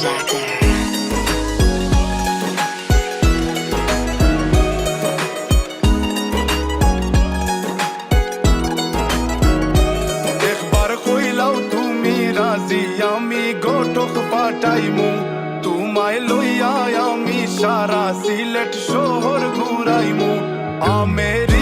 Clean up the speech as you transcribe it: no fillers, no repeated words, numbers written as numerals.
Projector. আমি গোটক পাঠাইমু তোমায় লইয়া আমি সারা সিলেট শহর ঘুরাইমু আমের